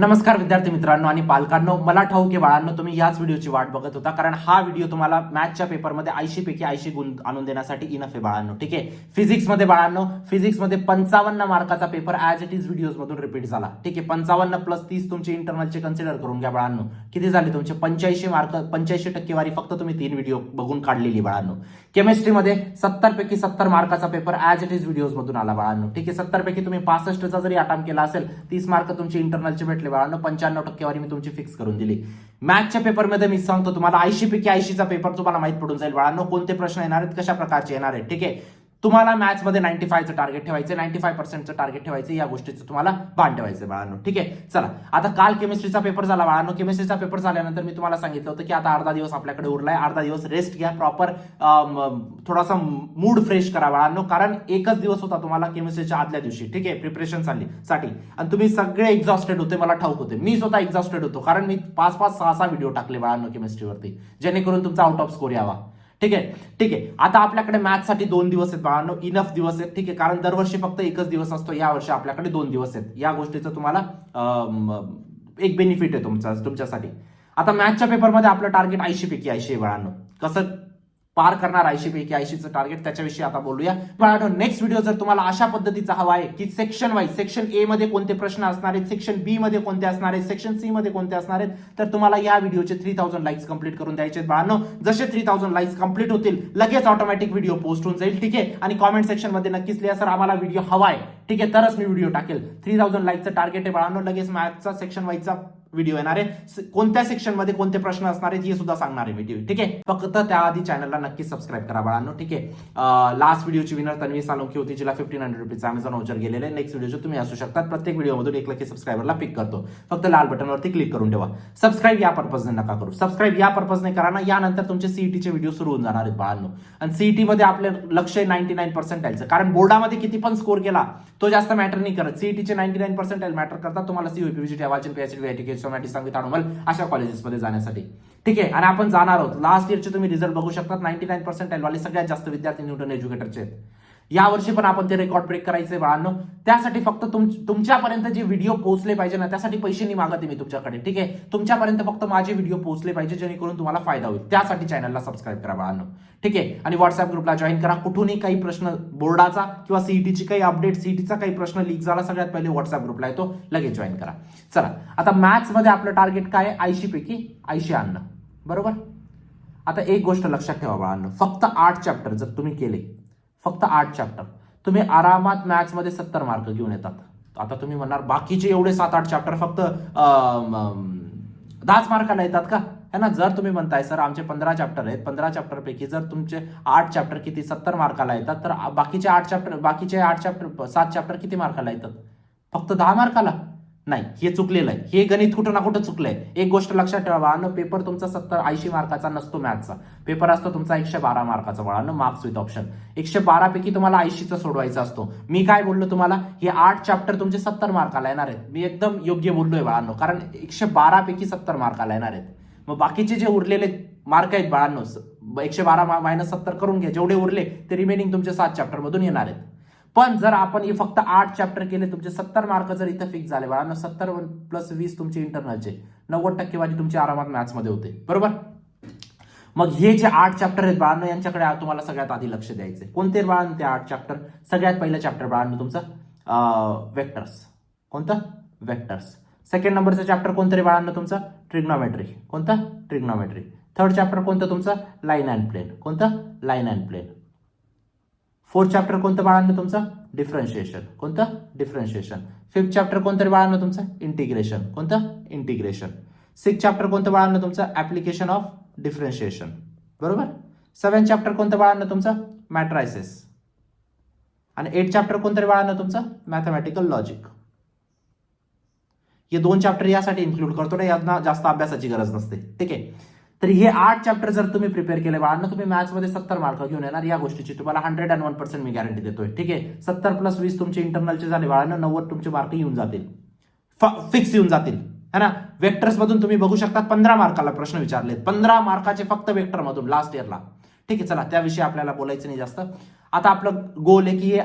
नमस्कार विद्यार्थी मित्रांनो आणि पालकांनो, मला ठाऊक आहे बाळांनो, तुम्ही याच व्हिडिओची वाट बघत होता कारण हा व्हिडिओ तुम्हाला मॅथच्या पेपरमध्ये 80 पैकी 80 गुण आणून देण्यासाठी इनफ आहे बाळांनो. ठीक आहे. फिजिक्समध्ये बाळांनो, फिजिक्समध्ये 55 मार्काचा paper as it is videos मधून रिपीट झाला. ठीक आहे. 55 प्लस 30 तुमचे इंटरनलचे कन्सिडर करून घ्या बाळांनो. किती झाले तुमचे 85 मार्क, 85 टक्केवारी फक्त तुम्ही 3 व्हिडिओ बघून काढलेली बाळांनो. केमिस्ट्रीमध्ये 70 पैकी 70 मार्काचा paper as it is videos मधून आला बाळांनो. ठीक आहे. 70 पैकी तुम्ही 65चा जरी अटेम्प्ट केला असेल, 30 मार्क तुमचे इंटरनलचे भेटले बाळांनो. 95 टक्केवारी मी तुमची फिक्स करून दिली. मॅथच्या पेपरमध्ये मी सांगतो तुम्हाला 80 पैकी 80चा पेपर तुम्हाला माहित पडून जाईल बाळांनो. कोणते प्रश्न येणार आहेत, कशा प्रकारचे येणार आहेत. ठीक आहे. तुम्हाला मॅथ्समध्ये 95चं टार्गेट ठेवायचं, 95% टार्गेट ठेवायचं, या गोष्टीचं तुम्हाला भान ठेवायचं बाळांनो. ठीक आहे. चला, आता काल केमिस्ट्रीचा पेपर झाला बाळांनो. केमिस्ट्रीचा पेपर झाल्यानंतर मी तुम्हाला सांगितलं होतं की आता अर्धा दिवस आपल्याकडे उरलाय, अर्धा दिवस रेस्ट घ्या, प्रॉपर थोडासा मूड फ्रेश करा बाळांनो, कारण एकच दिवस होता तुम्हाला केमिस्ट्रीच्या आदल्या दिवशी. ठीक आहे, प्रिपरेशन साठी, आणि तुम्ही सगळे एक्झॉस्टेड होते, मला ठाऊक होते. मी स्वतः एक्झॉस्टेड होतो कारण मी 5-5, 6-6 व्हिडिओ टाकले बाळांनो केमिस्ट्रीवरती, जेणेकरून तुमचा आउट ऑफ स्कोर यावा. ठीक आहे. ठीक आहे. आता आपल्याकडे मॅथ्ससाठी 2 दिवस आहेत बाळांनो, इनफ दिवस आहेत. ठीक आहे, कारण दरवर्षी फक्त एकच दिवस असतो, या वर्षी आपल्याकडे 2 दिवस आहेत. या गोष्टीचं तुम्हाला एक बेनिफिट आहे तुमच्यासाठी. आता मॅथ्सच्या पेपरमध्ये आपलं टार्गेट 80 पैकी 80 आहे बाळांनो. कसं पार करणार 80 पैकी 80चं टार्गेट, त्याच्याविषयी आता बोलूया बाळांनो. नेक्स्ट व्हिडिओ जर तुम्हाला अशा पद्धतीचा हवा आहे की सेक्शन वाईज, सेक्शन ए मध्ये कोणते प्रश्न असणार आहेत, सेक्शन बी मध्ये कोणते असणार आहेत, सेक्शन सी मध्ये कोणते असणार आहेत, तर तुम्हाला या व्हिडिओचे 3000 लाईक्स कंप्लीट करून द्यायचे बाळांनो. जसे 3000 लाईक्स कंप्लीट होतील, लगेच ऑटोमॅटिक व्हिडिओ पोस्ट होऊन जाईल. ठीक आहे. आणि कॉमेंट सेक्शन मध्ये नक्कीच लिहा, सर आम्हाला व्हिडिओ हवा आहे. ठीक आहे, तरच मी व्हिडिओ टाकेल. 3000 लाईकचं टार्गेट आहे बाळांनो. लगेच मॅथ्सचा सेक्शन वाईजचा व्हिडिओ येणार आहे, कोणत्या सेक्शन मध्ये कोणते प्रश्न असणार आहेत हे सुद्धा सांगणार आहे व्हिडिओ. ठीक आहे. फक्त त्याआधी चॅनलला नक्की सबस्क्राईब करा बाळांनो. ठीक आहे. लास्ट व्हिडिओची विनर तन्वी साळुंखे होती, जिला 1500 रुपीजचा अमेझॉन व्हाउचर गेलेले. नेक्स्ट व्हिडिओचे तुम्ही असू शकतात. प्रत्येक व्हिडिओमधून 1 लाख सबस्क्रायबरला पिक करतो. फक्त लाल बटनवरती क्लिक करून ठेवा. सबस्क्राईब या पर्पजने नका करू, सबस्क्राईब या पर्पजने करा ना, यानंतर तुमचे सीईटीचे व्हिडिओ सुरू होऊन जाणार आहेत बाळांनो. आणि सीईटी मध्ये आपलं लक्ष आहे 99% कारण बोर्डामध्ये किती पण स्कोर केला तो जास्त मॅटर नाही करत. सीईटीचे 99% मॅटर करतात तुम्हाला सीओपीजी, वाचन, पीएचडी, आयटी, सोमॅटिक, संगीत, अनुमल अशा कॉलेजेसमध्ये जाण्यासाठी. ठीक आहे. आणि आपण जाणार आहोत. लास्ट इयरचे तुम्ही रिझल्ट बघू शकतात. 99% वाले सगळ्यात जास्त विद्यार्थी न्यूटन एज्युकेटरचे आहेत. यावर्षी पण आपण ते रेकॉर्ड ब्रेक करायचे बाळांनो. त्यासाठी फक्त तुमच्यापर्यंत जे व्हिडिओ पोहोचले पाहिजे ना, त्यासाठी पैसे नाही मागत मी तुमच्याकडे. ठीक आहे. तुमच्यापर्यंत फक्त माझे व्हिडिओ पोहोचले पाहिजे, जेणेकरून तुम्हाला फायदा होईल. त्यासाठी चॅनलला सबस्क्राईब करा बाळांनो. ठीक आहे. आणि व्हॉट्सअप ग्रुपला जॉईन करा. कुठूनही काही प्रश्न बोर्डाचा किंवा सीईटीची काही अपडेट, सीईटीचा काही प्रश्न लीक झाला, सगळ्यात पहिले व्हॉट्सअप ग्रुपला येतो, लगेच जॉईन करा. चला, आता मॅथ्स मध्ये आपलं टार्गेट काय आहे, 80 पैकी 80 आणणं. बरोबर. आता एक गोष्ट लक्षात ठेवा बाळांनो, फक्त 8 चॅप्टर जर तुम्ही केले, फक्त 8 चॅप्टर, तुम्ही आरामात मॅथ्स मध्ये 70 मार्क घेऊन येतात. आता तुम्ही म्हणणार बाकीचे एवढे 7-8 चॅप्टर फक्त 10 मार्काला येतात का, है ना. जर तुम्ही म्हणताय सर आमचे 15 चॅप्टर आहेत, 15 चॅप्टर पैकी जर तुमचे 8 चॅप्टर किती 70 मार्काला येतात, तर बाकीचे 7 चॅप्टर किती मार्काला येतात, फक्त 10 मार्काला. नाही, हे चुकलेलं आहे. हे गणित कुठं ना कुठं चुकलंय. एक गोष्ट लक्षात ठेवा बाळांनो, पेपर तुमचा 70-80 मार्काचा नसतो. मॅथ्सचा पेपर असतो तुमचा 112 मार्काचा बाळांनो, मार्क्स विथ ऑप्शन. 112 पैकी तुम्हाला 80चा सोडवायचा असतो. मी काय बोललो तुम्हाला, हे 8 चॅप्टर तुमचे 70 मार्काला येणार आहेत. मी एकदम योग्य बोललोय बाळांनो, कारण 112 पैकी 70 मार्काला येणार आहेत. मग बाकीचे जे उरलेले मार्क आहेत बाळांनो, 112 - 70 करून घ्या, जेवढे उरले ते रिमेनिंग तुमचे 7 चॅप्टर मधून येणार आहेत. पण जर आपण हे फक्त 8 चॅप्टर केले, तुमचे 70 मार्क जर इथं फिक्स झाले बाळांनो, 70 + 20 तुमचे इंटरनलचे, 90 टक्केवारी तुमची आरामात मॅथ्स मध्ये होते. बरोबर. मग हे जे 8 चॅप्टर आहेत बाळांनो, यांच्याकडे तुम्हाला सगळ्यात आधी लक्ष द्यायचे. कोणते बाळांनो ते 8 चॅप्टर? सगळ्यात पहिलं चॅप्टर बाळांनो तुमचं वेक्टर्स. कोणतं? वेक्टर्स. सेकंड नंबरचं चॅप्टर कोणतं रे बाळांनो तुमचं? ट्रिग्नोमेट्री. कोणतं? ट्रिग्नोमेट्री. थर्ड चॅप्टर कोणतं तुमचं? Line and plane. कोणतं? Line and plane. Fourth chapter कोणतं बाळांनो तुमचं? डिफरन्शिएशन. कोणतं? डिफरन्शिएशन. फिफ्थ चॅप्टर कोणतं रे बाळांनो तुमचं? इंटिग्रेशन. कोणतं? इंटिग्रेशन. सिक्स्थ चॅप्टर कोणतं बाळांनो तुमचं? Application of differentiation. बरोबर. सेव्हन्थ चॅप्टर कोणतं बाळांनो तुमचं? मॅट्रायसिस. आणि 8th चॅप्टर कोणतं रे बाळांनो तुमचं? Mathematical logic. हे 2 चॅप्टर यासाठी इन्क्लूड करतो ना, यांना जास्त अभ्यासाची गरज नसते. ठीक आहे. तर हे 8 चॅप्टर जर तुम्ही प्रिपेअर केले बाळांनो, तुम्ही मॅथ्समध्ये 70 मार्क घेऊन येणार. या गोष्टीची तुम्हाला 101% मी गॅरंटी देतोय. ठीक आहे. 70 + 20 तुमचे इंटरनलचे झाले बाळांनो, 90 तुमचे मार्क येऊन जातील, फिक्स येऊन जातील, है ना. वेक्टर्स मधून तुम्ही बघू शकता 15 मार्काला प्रश्न विचारलेत, 15 मार्काचे फक्त वेक्टर मधून लास्ट इयरला. ठीक आहे. चला, त्याविषयी आपल्याला बोलायचं नाही जास्त. आता आपलं गोल आहे की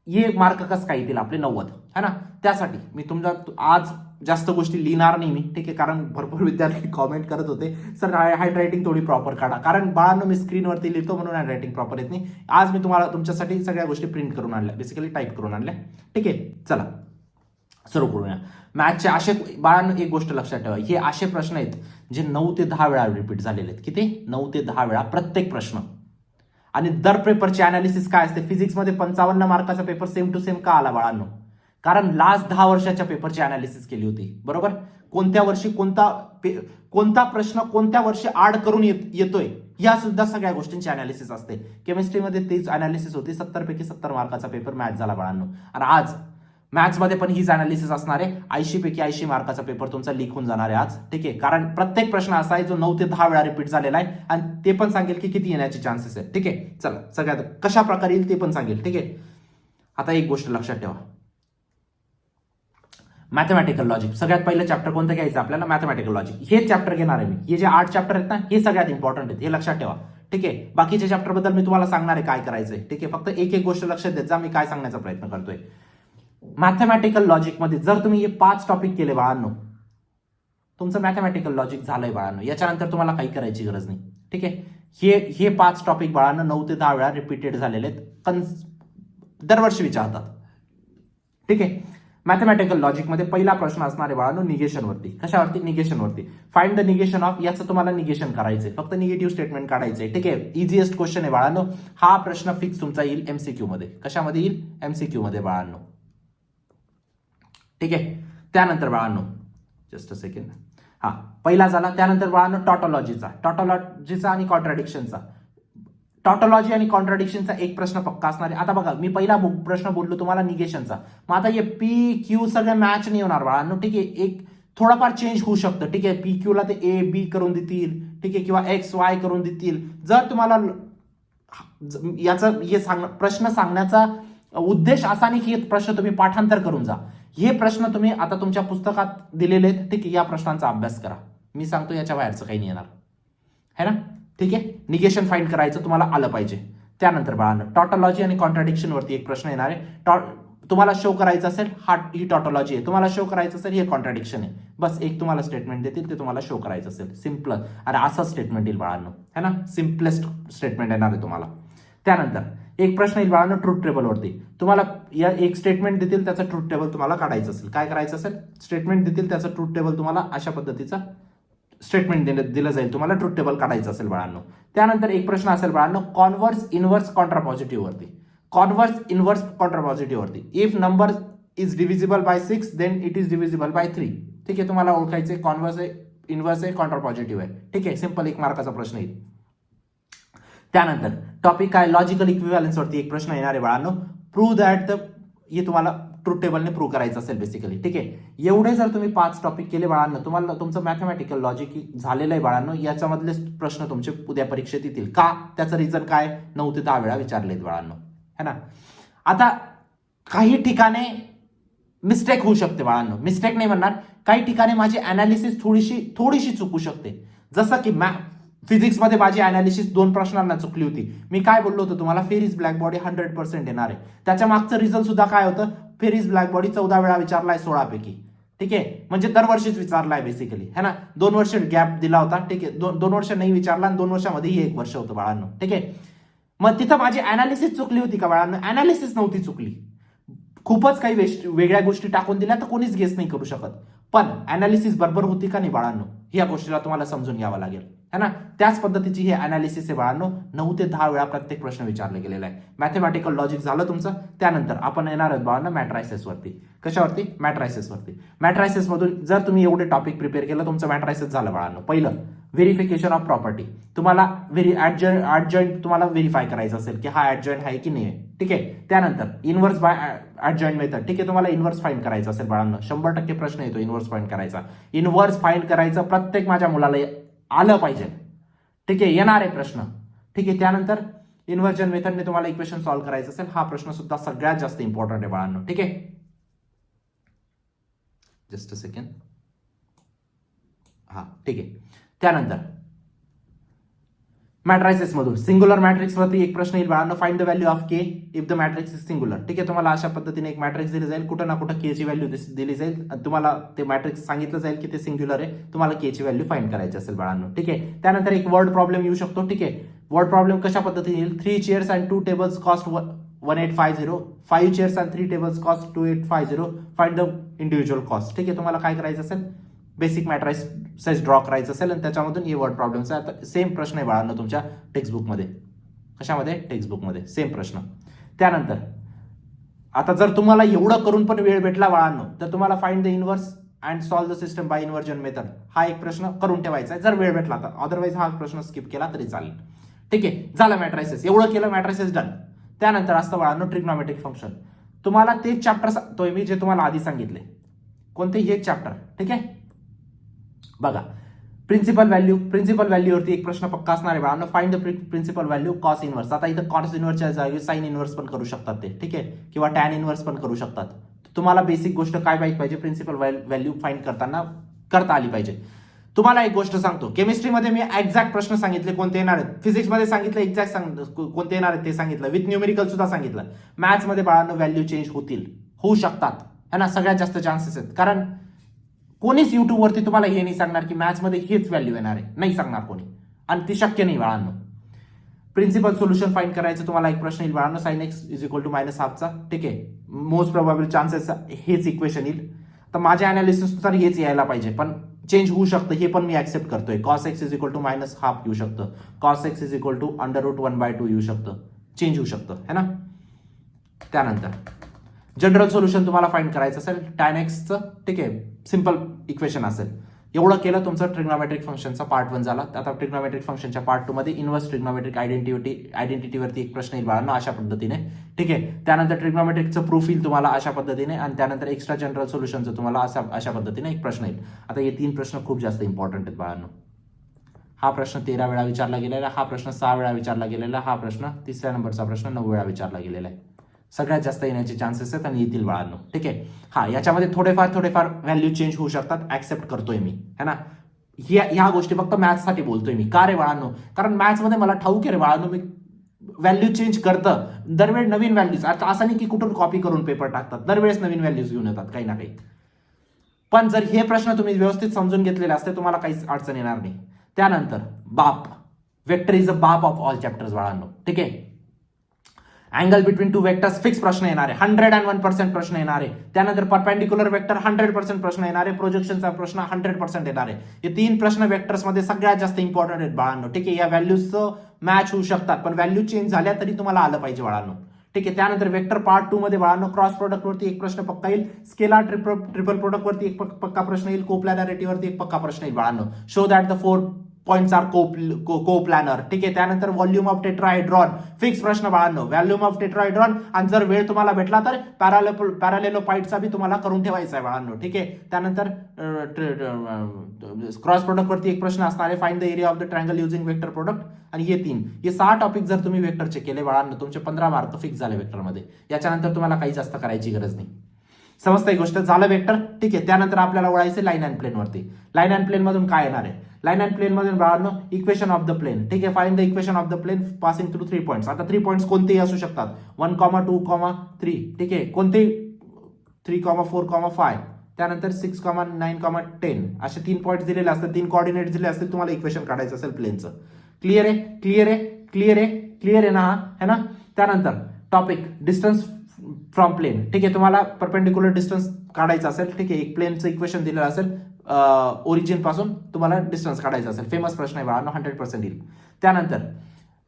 हे मार्क कसं काय येतील आपले 90, है ना. त्यासाठी मी तुमचा आज जास्त गोष्टी लिहिणार नाही मी, ठीक आहे, कारण भरपूर विद्यार्थी कॉमेंट करत होते सर हँड रायटिंग थोडी प्रॉपर काढा, कारण बाळांनो मी स्क्रीनवरती लिहितो म्हणून हँड रायटिंग प्रॉपर येत नाही. आज मी तुम्हाला तुमच्यासाठी सगळ्या गोष्टी प्रिंट करून आणल्या, बेसिकली टाईप करून आणल्या, ठीक आहे. चला सुरू करूया. मॅथचे असे बाळांनो एक गोष्ट लक्षात ठेवा, हे असे प्रश्न आहेत जे 9 ते 10 वेळा रिपीट झालेले आहेत. किती? 9 ते 10 वेळा प्रत्येक प्रश्न. आणि दर पेपरची अनालिसिस काय असते? फिजिक्समध्ये 55 मार्काचा पेपर सेम टू सेम का आला बाळांनो? कारण लास्ट 10 वर्षाच्या पेपरची अनालिसिस केली होती, बरोबर. कोणत्या वर्षी कोणता प्रश्न कोणत्या वर्षी आड करून येतोय या सुद्धा सगळ्या गोष्टींची अनालिसिस असते. केमिस्ट्रीमध्ये तेच अनालिसिस होती. 70 पैकी 70 मार्काचा पेपर मॅथ झाला बाळांनो. आणि आज मॅथ्समध्ये पण हीच अनालिसिस असणार आहे. 80 पैकी 80 मार्काचा पेपर तुमचा लीक होऊन जाणार आहे आज, ठीक आहे. कारण प्रत्येक प्रश्न असा आहे जो 9 ते 10 वेळा रिपीट झालेला आहे आणि ते पण सांगेल की किती येण्याचे चान्सेस आहेत, ठीक आहे. चला सगळ्यात कशा प्रकारे येईल ते पण सांगेल, ठीक आहे. आता एक गोष्ट लक्षात ठेवा, मॅथमॅटिकल लॉजिक सगळ्यात पहिलं चॅप्टर कोणतं घ्यायचं आपल्याला? Mathematical logic. हे चॅप्टर घेणार आहे मी. हे जे 8 चॅप्टर आहेत ना, हे सगळ्यात इम्पॉर्टंट आहेत, हे लक्षात ठेवा, ठीक आहे. बाकीच्या चॅप्टर बद्दल मी तुम्हाला सांगणार आहे काय करायचंय, ठीक आहे. फक्त एक एक गोष्ट लक्षात देत जा, मी काय सांगण्याचा प्रयत्न करतोय. मॅथमॅटिकल लॉजिकमध्ये जर तुम्ही हे 5 टॉपिक केले बाळांनो, तुमचं मॅथमॅटिकल लॉजिक झालंय बाळांनो. याच्यानंतर तुम्हाला काही करायची गरज नाही, ठीक आहे. हे 5 टॉपिक बाळांनो 9 ते 10 वेळा रिपीटेड झालेले आहेत, दरवर्षी विचारतात, ठीक आहे. मॅथमॅटिकल लॉजिकमध्ये पहिला प्रश्न असणार आहे बाळांनो निगेशनवरती. कशावरती? निगेशनवरती. फाइंड द निगेशन ऑफ, याचं तुम्हाला निगेशन करायचंय, फक्त निगेटिव्ह स्टेटमेंट काढायचंय, ठीक आहे. इझिएस्ट क्वेश्चन आहे बाळांनो. हा प्रश्न फिक्स तुमचा येईल एमसीक्यू मध्ये. कशामध्ये येईल? एमसीक्यू मध्ये बाळांनो, ठीक आहे. त्यानंतर बाळांनो जस्ट अ सेकंड, हा पहिला झाला. त्यानंतर बाळांनो टॉटॉलॉजीचा आणि कॉन्ट्राडिक्शनचा. टॉटॉलॉजी आणि कॉन्ट्राडिक्शनचा एक प्रश्न पक्का असणार आहे. आता बघा, मी पहिला प्रश्न बोललो तुम्हाला निगेशनचा. मग आता हे पी क्यू सगळे मॅच नाही होणार बाळांनो, ठीक आहे. एक थोडंफार चेंज होऊ शकतं, ठीक आहे. पी क्यूला ते ए बी करून देतील, ठीक आहे, किंवा एक्स वाय करून देतील. जर तुम्हाला याचा प्रश्न सांगण्याचा उद्देश असा नाही की प्रश्न तुम्ही पाठांतर करून जा. हे प्रश्न तुम्ही आता तुमच्या पुस्तकात दिलेले आहेत, ठीक आहे. या प्रश्नांचा अभ्यास करा. मी सांगतो याच्या बाहेरचं काही नाही येणार, है ना, ठीक आहे. निगेशन फाइंड करायचं तुम्हाला आलं पाहिजे. त्यानंतर बाळांनो टॉटॉलॉजी आणि कॉन्ट्राडिक्शन वरती एक प्रश्न येणार आहे. तुम्हाला शो करायचं असेल ही टॉटॉलॉजी आहे, तुम्हाला शो करायचं असेल हे कॉन्ट्राडिक्शन आहे. बस एक तुम्हाला स्टेटमेंट देतील, ते तुम्हाला शो करायचं असेल. सिम्पल. अरे असं स्टेटमेंट येईल बाळांनो, है ना, सिम्पलेस्ट स्टेटमेंट येणार आहे तुम्हाला. त्यानंतर एक प्रश्न येईल बाळांनो ट्रूथ टेबलवरती. तुम्हाला या एक स्टेटमेंट देतील, त्याचं ट्रूथ टेबल तुम्हाला काढायचं असेल. काय करायचं असेल? स्टेटमेंट देतील, त्याचं ट्रूथ टेबल तुम्हाला अशा पद्धतीचा स्टेटमेंट दिलं जाईल, तुम्हाला ट्रूथ टेबल काढायचं असेल बाळांनो. त्यानंतर एक प्रश्न असेल बाळांनो कॉन्व्हर्स इनव्हर्स कॉन्ट्रापॉझिटिव्ह वरती. कॉन्व्हर्स इनव्हर्स कॉन्ट्रापॉझिटिव्ह वरती. If number is divisible by 6 then it is divisible by 3, ठीक आहे. तुम्हाला ओळखायचे कॉन्व्हर्स आहे, इनव्हर्स आहे, कॉन्ट्रापॉझिटिव्ह आहे, ठीक आहे. सिंपल 1 मार्काचा प्रश्न येईल. त्यानंतर टॉपिक काय? लॉजिकल इक्विव्हॅलन्स वरती एक प्रश्न येणार आहे बाळांनो. प्रूव्ह दॅट हे तुम्हाला ट्रूथ टेबलने प्रूव्ह करायचं असेल बेसिकली, ठीक आहे. एवढे जर तुम्ही 5 टॉपिक केले बाळांनो, तुम्हाला तुमचं मॅथमॅटिकल लॉजिक झालेलं आहे बाळांनो. याच्यामधले प्रश्न तुमचे उद्या परीक्षेत येतील. का? त्याचं रिझन काय? 9 ते 10 वेळा विचारलेत बाळांनो, है ना. आता काही ठिकाणी मिस्टेक होऊ शकते बाळांनो, मिस्टेक नाही म्हणणार, काही ठिकाणी माझी अनालिसिस थोडीशी चुकू शकते. जसं की फिजिक्समध्ये माझी अनालिसिस 2 प्रश्नांना चुकली होती. मी काय बोललो होतो तुम्हाला? फेअर इज ब्लॅक बॉडी 100% येणार आहे. त्याच्या मागचं रिझन सुद्धा काय होतं? फेअर इज ब्लॅक बॉडी 14 वेळा विचारलाय 16 पैकी, ठीक आहे. म्हणजे दरवर्षीच विचारलाय बेसिकली, है ना. 2 वर्ष गॅप दिला होता, ठीक आहे. 2 वर्ष नाही विचारला आणि 2 वर्षामध्ये 1 वर्ष होतं बाळांनो, ठीक आहे. मग तिथं माझी अनालिसिस चुकली होती का बाळांनो? अनालिसिस नव्हती चुकली. खूपच काही वेगळ्या गोष्टी टाकून दिल्या तर कोणीच गेस नाही करू शकत. पण अनालिसिस बरोबर होती का नाही बाळांनो, या गोष्टीला तुम्हाला समजून घ्यावं लागेल, है ना. त्याच पद्धतीची हे अनालिसिस आहे बाळांनो. 9 ते 10 वेळा प्रत्येक प्रश्न विचारले गेलेला आहे. मॅथमॅटिकल लॉजिक झालं तुमचं. त्यानंतर आपण येणार आहोत बाळांनो मॅट्रायसिस वरती. कशावरती? मॅट्रायसिस वरती. मॅट्रायसिस मधून जर तुम्ही एवढे टॉपिक प्रिपेअर केलं, तुमचं मॅट्रायसिस झालं बाळांनो. पहिलं व्हेरिफिकेशन ऑफ प्रॉपर्टी. तुम्हाला ऍडजॉइंट तुम्हाला व्हेरीफाय करायचं असेल की हा ऍडजॉइंट आहे की नाही आहे, ठीक आहे. त्यानंतर इनव्हर्स बाय ऍडजॉइंट मेथड, ठीक आहे. तुम्हाला इनव्हर्स फाइंड करायचं असेल बाळांनो, 100% प्रश्न येतो इनव्हर्स फाइंड करायचा. इनव्हर्स फाइंड करायचं प्रत्येक माझ्या मुलाला आलं पाहिजे, ठीक आहे. येणार आहे प्रश्न, ठीक आहे. त्यानंतर इन्व्हर्जन मेथडने तुम्हाला इक्वेशन सॉल्व्ह करायचं असेल. हा प्रश्न सुद्धा सगळ्यात जास्त इम्पॉर्टंट आहे बाळांनो, ठीक आहे. जस्ट अ सेकंड, हा ठीक आहे. त्यानंतर मॅट्रायसेस मधून सिंग्युलर मॅट्रिक्स वरती एक प्रश्न येईल बाळांनो, find the value of K if the matrix is singular. ठीक आहे, तुम्हाला अशा पद्धतीने एक मॅट्रिक्स दिली जाईल, कुठं ना कुठं के ची व्हॅल्यू दिली जाईल, तुम्हाला ते मॅट्रिक्स सांगितलं जाईल की ते सिंग्युलर आहे, तुम्हाला के ची व्हॅल्यू फाइंड करायची असेल बाळांनो. ठीक आहे, त्यानंतर एक वर्ड प्रॉब्लेम येऊ शकतो. ठीक आहे, वर्ड प्रॉब्लेम कशा पद्धतीने येईल, 3 chairs and 2 tables cost 1850, 5 chairs and 3 tables cost 2850, find the individual cost. ठीक आहे, तुम्हाला काय करायचं असेल, बेसिक मॅट्रायसेस ड्रॉ करायचं असेल आणि त्याच्यामधून हे वर्ड प्रॉब्लेमचा आता सेम प्रश्न आहे बाळांनो तुमच्या टेक्स्टबुकमध्ये. कशामध्ये, टेक्स्टबुकमध्ये सेम प्रश्न. त्यानंतर आता जर तुम्हाला एवढं करून पण वेळ भेटला बाळांनो, तर तुम्हाला find the inverse and solve the system by inversion method हा एक प्रश्न करून ठेवायचा आहे जर वेळ भेटला तर, अदरवाईज हा प्रश्न स्किप केला तरी चालेल. ठीक आहे, झालं मॅट्रायसेस, एवढं केलं मॅट्रायसेस डन. त्यानंतर असतं बाळांनो ट्रिग्नॉमेट्रिक फंक्शन. तुम्हाला तेच चॅप्टर सांगतोय मी जे तुम्हाला आधी सांगितले, कोणते, हेच चॅप्टर. ठीक आहे, बघा प्रिन्सिपल व्हॅल्यूवरती एक प्रश्न पक्का असणार आहे बाळांनो, find the principal value cos inverse. आता इथं कॉस इनव्हर्सच्या जागी साइन इनव्हर्स पण करू शकतात ते. ठीक आहे, किंवा टॅन इनव्हर्स पण करू शकतात. तुम्हाला बेसिक गोष्ट काय माहिती पाहिजे, प्रिन्सिपल व्हॅल्यू फाइंड करताना करता आली पाहिजे. तुम्हाला एक गोष्ट सांगतो, केमिस्ट्रीमध्ये मी एक्झॅक्ट प्रश्न सांगितले कोणते येणार आहेत, फिजिक्समध्ये सांगितलं एक्झॅक्ट कोणते येणार आहेत ते सांगितलं, विथ न्यूमेरिकल सुद्धा सांगितलं. मॅथ्समध्ये बाळांनो व्हॅल्यू चेंज होऊ शकतात है ना, सगळ्यात जास्त चान्सेस आहेत. कारण कोणीच युट्यूबवरती तुम्हाला हे नाही सांगणार की मॅथ्समध्ये हेच व्हॅल्यू येणार आहे, नाही सांगणार कोणी, आणि ती शक्य नाही बाळांनो. प्रिन्सिपल सोल्युशन फाइंड करायचं तुम्हाला एक प्रश्न येईल बाळांनो, sine x is equal to -हाफचा. ठीक आहे, मोस्ट प्रोबॅबल चान्सेस हेच इक्वेशन येईल. तर माझ्या अनालिसिसनुसार हेच यायला पाहिजे, पण चेंज होऊ शकतं हे पण मी ऍक्सेप्ट करतोय. Cos x is equal to -half येऊ शकतं, cos x is equal to √1/2 येऊ शकतं, चेंज होऊ शकतं है ना. त्यानंतर जनरल सोल्युशन तुम्हाला फाइंड करायचं असेल tan एक्सचं. ठीक आहे, सिंपल इक्वेशन असेल. एवढं केलं तुमचं ट्रिग्नॉमेट्रिक फंक्शनचा पार्ट 1 झाला. आता ट्रिग्नॉमेट्रिक फंक्शनच्या पार्ट 2 मध्ये इन्व्हर्स ट्रिग्नॉमेट्रिक आयडेंटिटीवरती एक प्रश्न येईल बाळांनो अशा पद्धतीने. ठीक आहे, त्यानंतर ट्रिग्नॉमेट्रिकचं प्रूफ येईल तुम्हाला अशा पद्धतीने, आणि त्यानंतर एक्स्ट्रा जनरल सोल्युशनचं तुम्हाला अशा पद्धतीने एक प्रश्न येईल. आता हे 3 प्रश्न खूप जास्त इम्पॉर्टंट आहेत बाळांनो. हा प्रश्न 13 वेळा विचारला गेलेला, हा प्रश्न 6 वेळा विचारला गेलेला, हा प्रश्न 3ऱ्या नंबरचा प्रश्न 9 वेळा विचारला गेलेला आहे. सगळ्यात जास्त येण्याचे चान्सेस आहेत आणि येतील बाळांनो. ठीक आहे, हा याच्यामध्ये थोडेफार व्हॅल्यू चेंज होऊ शकतात, ऍक्सेप्ट करतोय मी है ना. ह्या गोष्टी फक्त मॅथ्ससाठी बोलतोय मी. का रे बाळांनो, कारण मॅथ्समध्ये मला ठाऊक आहे रे बाळांनो, मी व्हॅल्यू चेंज करतं दरवेळेस, नवीन व्हॅल्यूज. आता असं नाही की कुठून कॉपी करून पेपर टाकतात, दरवेळेस नवीन व्हॅल्यूज घेऊन येतात काही ना काही. पण जर हे प्रश्न तुम्ही व्यवस्थित समजून घेतलेले असते तुम्हाला काहीच अडचण येणार नाही. त्यानंतर बाप, वेक्टर इज अ बाप ऑफ ऑल चॅप्टर्स बाळांनो. ठीक आहे, अँगल बिटवीन 2 वेक्टर्स फिक्स प्रश्न येणार आहे, 101% प्रश्न येणार आहे. त्यानंतर परपेंडिक्युलर वेक्टर 100% प्रश्न येणार आहे, प्रोजेक्शनचा प्रश्न 100% येणार आहे. हे 3 प्रश्न वेक्टर्स मध्ये सगळ्यात जास्त इम्पॉर्टंट आहेत बाळांनो. ठीक आहे, या व्हॅल्यूजचं मॅच होऊ शकतात, पण व्हॅल्यू चेंज झाल्या तरी तुम्हाला आलं पाहिजे बाळांनो. ठीक आहे, त्यानंतर वेक्टर पार्ट 2 मध्ये बाळांनो क्रॉस प्रोडक्ट वरती एक प्रश्न पक्का येईल, स्केलार ट्रिपल प्रोडक्ट वरती एक पक्का प्रश्न येईल, कोप्लॅनॅरिटी वरती एक पक्का प्रश्न येईल बाळांनो. Show that the 4 points are coplanar. ठीक आहे, त्यानंतर व्हॉल्यूम ऑफ टेट्राहेड्रॉन फिक्स प्रश्न बाळांनो, व्हॉल्यूम ऑफ टेट्राहेड्रॉन, आणि जर वेळ तुम्हाला भेटला तर पॅरालेलोपाईडचा बी तुम्हाला करून ठेवायचा आहे बाळांनो. ठीक आहे, त्यानंतर क्रॉस प्रोडक्ट वरती एक प्रश्न असणार आहे, find the area of the triangle using vector product. आणि हे 6 टॉपिक जर तुम्ही वेक्टरचे केले बाळांनो, तुमचे 15 मार्क फिक्स झाले वेक्टरमध्ये. याच्यानंतर तुम्हाला काही जास्त करायची गरज नाही. समजतं गोष्ट, झालं वेक्टर. ठीक आहे, त्यानंतर आपल्याला वळायचं लाईन अँड प्लेन वरती. लाईन अँड प्लेन मधून काय येणार आहे, लाईन अँड प्लेन मधून बाळांनो इक्वेशन ऑफ द प्लेन. ठीक आहे, find the equation of the plane passing through 3 points. आता 3 पॉइंट्स कोणतेही असू शकतात, 1, 2, 3. ठीक आहे, कोणते 3, 4, 5, त्यानंतर 6, 9, 10 असे 3 पॉइंट्स दिलेले असतात, 3 कोऑर्डिनेट दिले असतील, तुम्हाला इक्वेशन काढायचं असेल प्लेनचं. क्लिअर आहे, क्लिअर आहे, क्लिअर आहे, क्लिअर आहे ना, है ना. त्यानंतर टॉपिक डिस्टन्स फ्रॉम प्लेन. ठीक आहे, तुम्हाला परपेंडिक्युलर डिस्टन्स काढायचं असेल. ठीक आहे, एक प्लेनचं इक्वेशन दिलेलं असेल, ओरिजिन पासून तुम्हाला डिस्टन्स काढायचं असेल, फेमस प्रश्न आहे बाळांनो, 100% येईल. त्यानंतर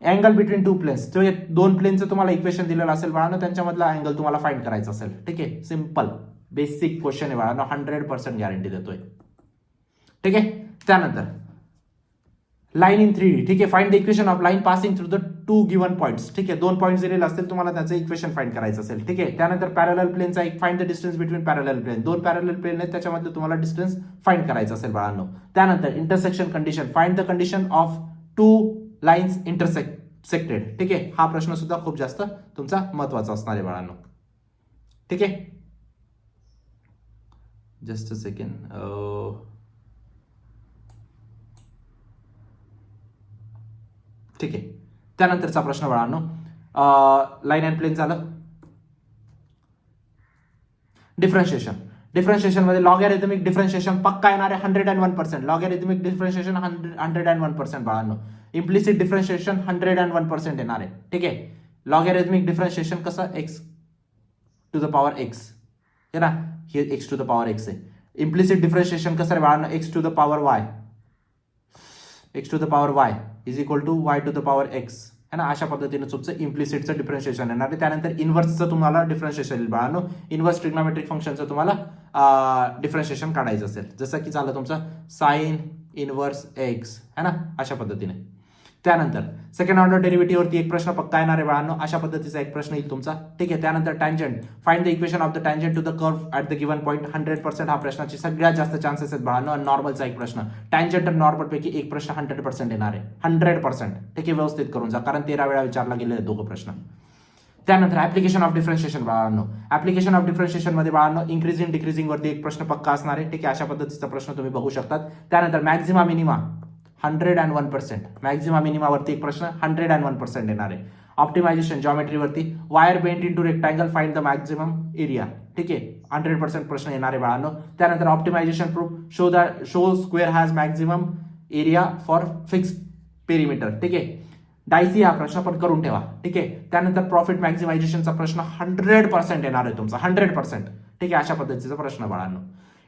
अँगल बिटवीन 2 प्लेन्स, 2 प्लेनचं तुम्हाला इक्वेशन दिलेलं असेल बाळांनो, त्यांच्यामधला अँगल तुम्हाला फाइंड करायचा असेल. ठीक आहे, सिंपल बेसिक क्वेश्चन आहे बाळांनो, 100% गॅरंटी देतोय. ठीक आहे, त्यानंतर लाईन इन 3D. ठीक आहे, find the equation of line passing through the 2 given points. ठीक आहे, 2 पॉइंट्स दिलेले असतील, तुम्हाला त्याचं इक्वेशन फाइंड करायचं असेल. ठीक आहे, त्यानंतर पॅरलल प्लेनचा एक find the distance between parallel plane, 2 parallel plane आहेत त्याच्यामध्ये तुम्हाला डिस्टन्स फाइंड करायचं असेल बाळांनो. त्यानंतर intersection condition, find the condition of 2 lines intersected. ठीक आहे, हा प्रश्न सुद्धा खूप जास्त तुमचा महत्वाचा असणार आहे बाळांनो. ठीक आहे, जस्ट अ सेकंड. ठीक आहे. त्यानंतरचा प्रश्न बाळांनो, लाईन अँड प्लेन झालं. डिफरन्शिएशन मध्ये लॉगॅरिथमिक डिफरन्शिएशन पक्का येणार आहे 101%. लॉगॅरिथमिक डिफरन्शिएशन 101% बाळांनो. इम्प्लिसिट डिफरन्शिएशन 101% येणार आहे. ठीक आहे. लॉगॅरिथमिक डिफरन्शिएशन कसं x to the power x है ना, हे x to the power x आहे. इम्प्लिसिट डिफरन्शिएशन कसं आहे बाळांनो, x to the power y, x to the power y is equal to y to the power x है ना. अशा पद्धतीने तुमचं इम्प्लिसिटचं डिफरन्शिएशन येणार आहे. त्यानंतर इन्व्हर्सचं तुम्हाला डिफरन्शिएशन येईल बाळांनो. इन्व्हर्स ट्रिग्नोमेट्रिक फंक्शनचं तुम्हाला डिफरन्शिएशन काढायचं असेल, जसं की झालं तुमचं साइन इन्व्हर्स एक्स है ना, अशा पद्धतीने. त्यानंतर सेकंड ऑर्डर डेरिव्हेटिव्हवरती एक प्रश्न पक्का येणार आहे बाळांनो. अशा पद्धतीचा एक प्रश्न येईल तुमचा. ठीक आहे. त्यानंतर tangent, find the equation of the tangent to the curve at the given point. 100% हा प्रश्नाची सगळ्यात जास्त चान्सेस आहेत बाळांनो. नॉर्मलचा एक प्रश्न, टँजंट आणि नॉर्मल पैकी एक प्रश्न 100% येणार आहे. 100%. ठीक आहे. व्यवस्थित करून जा, कारण 13 वेळा विचारला गेले दोघं प्रश्न. त्यानंतर ऍप्लिकेशन ऑफ डिफरन्शिएशन बाळांनो. ऍप्लिकेशन ऑफ डिफरन्शिएशन मध्ये बाळांनो इंक्रीजिंग डिक्रीजिंग वरती एक प्रश्न पक्का असणार आहे. ठीक आहे. अशा पद्धतीचा प्रश्न तुम्ही बघू शकतात. त्यानंतर मॅक्झिमा मिनिमा 101%. मॅक्झिमा मिनिमावरती एक प्रश्न 101% येणार आहे. ऑप्टिमायझेशन जॉमेट्रीवरती wire bent into rectangle, find the maximum area. ठीक आहे. 100% प्रश्न येणार आहे बाळांनो. त्यानंतर optimization proof, show square has maximum area for fix perimeter. ठीक आहे. डायसी हा प्रश्न पण करून ठेवा. ठीक आहे. त्यानंतर प्रॉफिट मॅक्झिमायझेशनचा प्रश्न 100% येणार आहे तुमचा, 100%. ठीक आहे. अशा पद्धतीचा प्रश्न बाळांनो.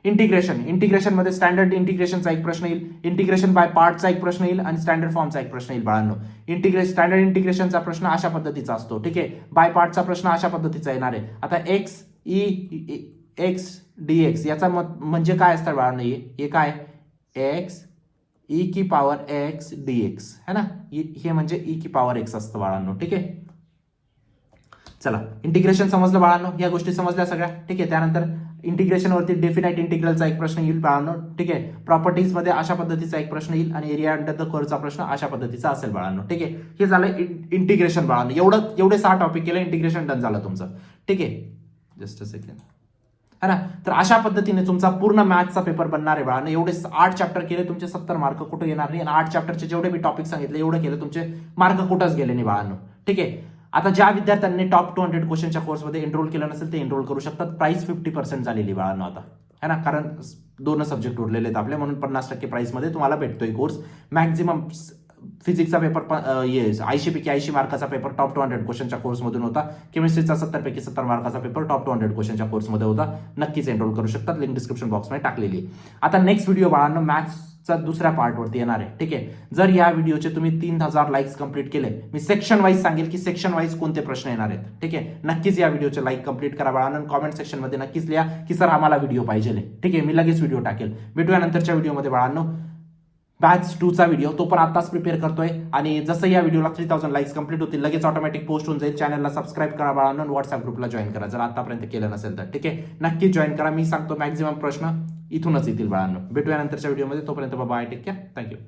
इंटिग्रेशन मध्ये स्टँडर्ड इंटिग्रेशनचा एक प्रश्न येईल, इंटिग्रेशन बाय पार्टचा एक प्रश्न येईल आणि स्टँडर्ड फॉर्मचा एक प्रश्न येईल बाळांनो. स्टँडर्ड इंटिग्रेशनचा प्रश्न अशा पद्धतीचा असतो. ठीक आहे. बाय पार्टचा प्रश्न अशा पद्धतीचा येणार आहे. आता एक्स dx याचा म्हणजे काय असतं बाळांनो, हे काय एक्स ई की पॉवर एक्स dx है ना, हे म्हणजे ई की पॉवर एक्स असतं बाळांनो. ठीक आहे. चला, इंटिग्रेशन समजलं बाळांनो, या गोष्टी समजल्या सगळ्या. ठीक आहे. त्यानंतर इंटिग्रेशन वरती डेफिनाइट इंटिग्रलचा एक प्रश्न येईल बाळांनो. ठीक आहे. प्रॉपर्टीज मध्ये अशा पद्धतीचा एक प्रश्न येईल आणि एरिया अंडर द कर्वचा प्रश्न अशा पद्धतीचा असेल बाळांनो. ठीक आहे. हे झालं इंटिग्रेशन बाळांनो. एवढे 6 टॉपिक केले, इंटिग्रेशन डन झालं तुमचं. ठीक आहे. जस्ट अ सेकंड है ना. तर अशा पद्धतीने तुमचा पूर्ण मॅथ्सचा पेपर बनणार आहे बाळांनो. एवढे 8 चॅप्टर केले, तुमचे 70 मार्क कुठे येणार नाही. आणि 8 चॅप्टरचे जेवढे मी टॉपिक सांगितले एवढे केले, तुमचे मार्क कुठंच गेले नाही बाळांनो. ठीक आहे. आता ज्या विद्यार्थ्यांनी टॉप 200 क्वेश्चनच्या कोर्समध्ये एनरोल केलं नसेल ते एनरोल करू शकतात. प्राइस 50% झालेली बाळांनो आता है ना, कारण 2 सब्जेक्ट उरलेले आहेत आपले, म्हणून 50% प्राइसमध्ये तुम्हाला भेटतोय कोर्स. मॅक्झिमम फिजिक्सचा पेपर 80 पैकी 80 मार्काचा पेपर टॉप 200 क्वेश्चनच्या कोर्समधून होता. केमिस्ट्रीचा 70 पैकी 70 मार्काचा पेपर टॉप 200 क्वेश्चनच्या कोर्समध्ये होता. नक्कीच एनरोल करू शकतात. लिंक डिस्क्रिप्शन बॉक्समध्ये टाकलेली आहे. आता नेक्स्ट व्हिडिओ बाळांनो मॅथ्सचा दुसऱ्या पार्टवरती येणार आहे. ठीक आहे. जर या व्हिडिओचे तुम्ही 3000 लाईक्स कंप्लीट केले, मी सेक्शन वाईज सांगेल की सेक्शन वाईज कोणते प्रश्न येणार आहेत. ठीक आहे. नक्कीच या व्हिडिओचे लाईक कंप्लीट करा बाळांनो. कॉमेंट सेक्शन मध्ये नक्कीच लिहा की सर आम्हाला व्हिडिओ पाहिजे. ठीक आहे. मी लगेच व्हिडिओ टाकेल. भेटूया नंतरच्या व्हिडिओमध्ये बाळांनो. बॅच 2चा व्हिडिओ तो पण आताच प्रिपेअर करतोय आणि जसं या व्हिडिओला 3000 लाईक्स कंप्लीट होतील लगेच ऑटोमॅटिक पोस्ट होऊन जाईल. चॅनलला सबस्क्राईब करा बाळांनो. व्हॉट्सअप ग्रुपला जॉईन करा जर आतापर्यंत केलं नसेल तर. ठीक आहे. नक्कीच जॉईन करा. मी सांगतो मॅक्झिमम प्रश्न इथूनच येतील बाळांनो. भेटूया नंतरच्या व्हिडिओमध्ये. तोपर्यंत बाय, टेक केअर, थँक्यू.